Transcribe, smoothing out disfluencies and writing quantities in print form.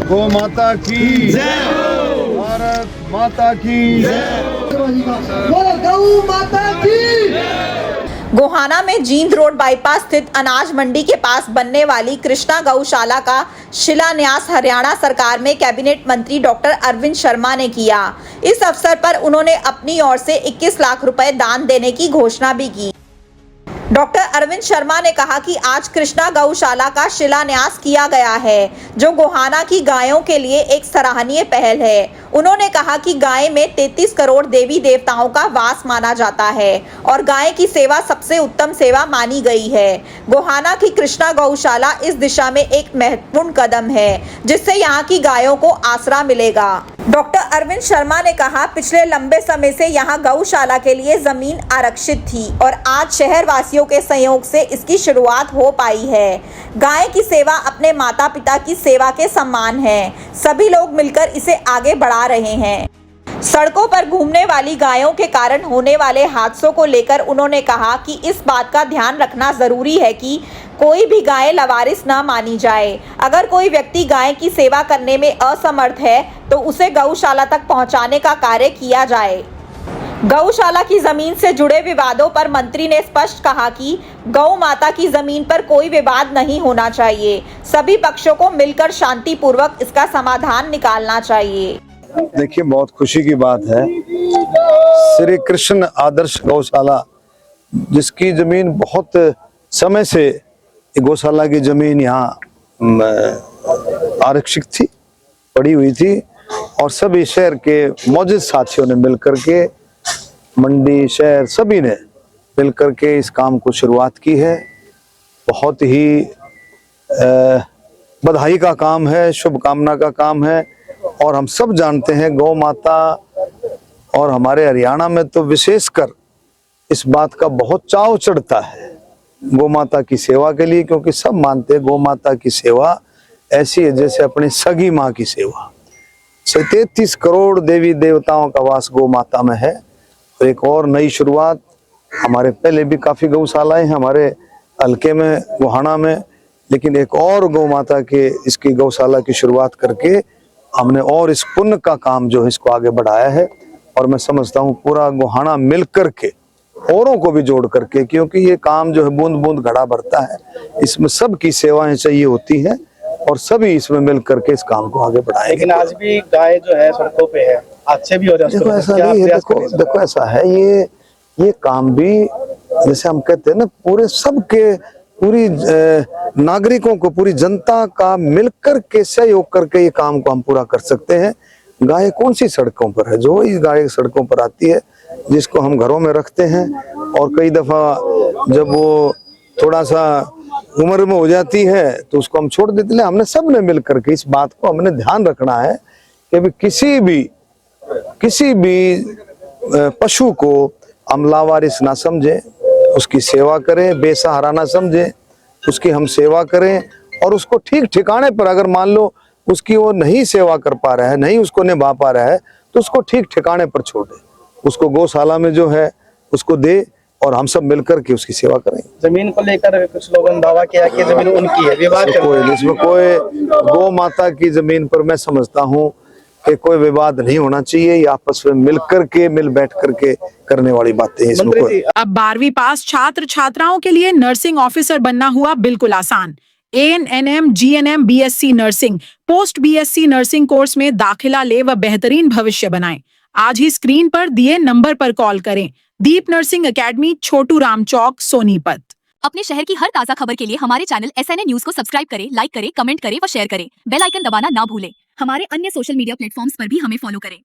गौ माता की जय, भारत माता की जय, गौ माता की। गोहाना में जींद रोड बाईपास स्थित अनाज मंडी के पास बनने वाली कृष्णा गौशाला का शिलान्यास हरियाणा सरकार में कैबिनेट मंत्री डॉक्टर अरविंद शर्मा ने किया। इस अवसर पर उन्होंने अपनी ओर से 21 लाख रुपए दान देने की घोषणा भी की। डॉक्टर अरविंद शर्मा ने कहा कि आज कृष्णा गौशाला का शिलान्यास किया गया है, जो गोहाना की गायों के लिए एक सराहनीय पहल है। उन्होंने कहा कि गाय में 33 करोड़ देवी देवताओं का वास माना जाता है और गाय की सेवा सबसे उत्तम सेवा मानी गई है। गोहाना की कृष्णा गौशाला इस दिशा में एक महत्वपूर्ण कदम है, जिससे यहाँ की गायों को आसरा मिलेगा। डॉक्टर अरविंद शर्मा ने कहा, पिछले लंबे समय से यहाँ गौशाला के लिए जमीन आरक्षित थी और आज शहर वासियों के सहयोग से इसकी शुरुआत हो पाई है। गाय की सेवा अपने माता पिता की सेवा के समान है। सभी लोग मिलकर इसे आगे बढ़ा रहे हैं। सड़कों पर घूमने वाली गायों के कारण होने वाले हादसों को लेकर उन्होंने कहा कि इस बात का ध्यान रखना जरूरी है कि कोई भी गाय लावारिस न मानी जाए। अगर कोई व्यक्ति गाय की सेवा करने में असमर्थ है तो उसे गौशाला तक पहुंचाने का कार्य किया जाए। गौशाला की जमीन से जुड़े विवादों पर मंत्री ने स्पष्ट कहा कि गौ माता की जमीन पर कोई विवाद नहीं होना चाहिए। सभी पक्षों को मिलकर शांतिपूर्वक इसका समाधान निकालना चाहिए। देखिए, बहुत खुशी की बात है, श्री कृष्ण आदर्श गौशाला जिसकी जमीन बहुत समय से गौशाला की जमीन यहाँ आरक्षित थी, पड़ी हुई थी और सभी शहर के मौजूद साथियों ने मिलकर के, मंडी शहर सभी ने मिलकर के इस काम को शुरुआत की है। बहुत ही बधाई का काम है, शुभकामना का काम है और हम सब जानते हैं गौ माता और हमारे हरियाणा में तो विशेषकर इस बात का बहुत चाव चढ़ता है गौ माता की सेवा के लिए, क्योंकि सब मानते हैं गौ माता की सेवा ऐसी है जैसे अपनी सगी माँ की सेवा। 33 करोड़ देवी देवताओं का वास गौ माता में है। तो एक और नई शुरुआत, हमारे पहले भी काफी गौशालाएं हैं हमारे हल्के में, गोहाना में, लेकिन एक और गौ माता के इसकी गौशाला की शुरुआत करके हमने और इस पुण्य का काम जो है इसको आगे बढ़ाया है। और मैं समझता हूँ पूरा गोहाना मिल करके औरों को भी जोड़ करके, क्योंकि ये काम जो है बूंद बूंद घड़ा भरता है, इसमें सबकी सेवाएं चाहिए होती हैं और सभी इसमें मिल करके इस काम को आगे बढ़ाएंगे। लेकिन आज भी गाय जो है सड़कों पे है, अच्छे भी हो रहे हैं। देखो ऐसा नहीं है, देखो ऐसा है, ये काम भी जैसे हम कहते हैं ना, पूरे सबके, पूरी नागरिकों को, पूरी जनता का मिलकर के सहयोग करके ये काम को हम पूरा कर सकते हैं। गाय कौन सी सड़कों पर है? जो इस गाय सड़कों पर आती है, जिसको हम घरों में रखते हैं और कई दफा जब वो थोड़ा सा उम्र में हो जाती है तो उसको हम छोड़ देते हैं। हमने सब ने मिल करके इस बात को हमने ध्यान रखना है कि भी किसी भी पशु को हम लावारिस ना समझे, उसकी सेवा करें, बेसहारा ना समझे, उसकी हम सेवा करें और उसको ठीक ठिकाने पर, अगर मान लो उसकी वो नहीं सेवा कर पा रहा है, नहीं उसको निभा पा रहा है, तो उसको ठीक ठिकाने पर छोड़े, उसको गौशाला में जो है उसको दे और हम सब मिलकर के उसकी सेवा करें। जमीन को लेकर कुछ लोगों ने दावा किया कि जमीन उनकी है, विवाद इसमें कोई गौ माता की जमीन पर मैं समझता हूँ कि कोई विवाद नहीं होना चाहिए। ये आपस में मिलकर के, मिल बैठ करके करने वाली बातें हैं। इसमें कोई अब 12वीं पास छात्र छात्राओं के लिए नर्सिंग ऑफिसर बनना हुआ बिल्कुल आसान। ANM GNM BSc nursing, post BSc nursing course में दाखिला ले व बेहतरीन भविष्य बनाएं। आज ही स्क्रीन पर दिए नंबर पर कॉल करें। दीप नर्सिंग एकेडमी, छोटू राम चौक, सोनीपत। अपने शहर की हर ताजा खबर के लिए हमारे चैनल SNA न्यूज को सब्सक्राइब करें, लाइक करें, कमेंट करें व शेयर करें। बेल आइकन दबाना ना भूलें। हमारे अन्य सोशल मीडिया प्लेटफॉर्म्स पर भी हमें फॉलो करें।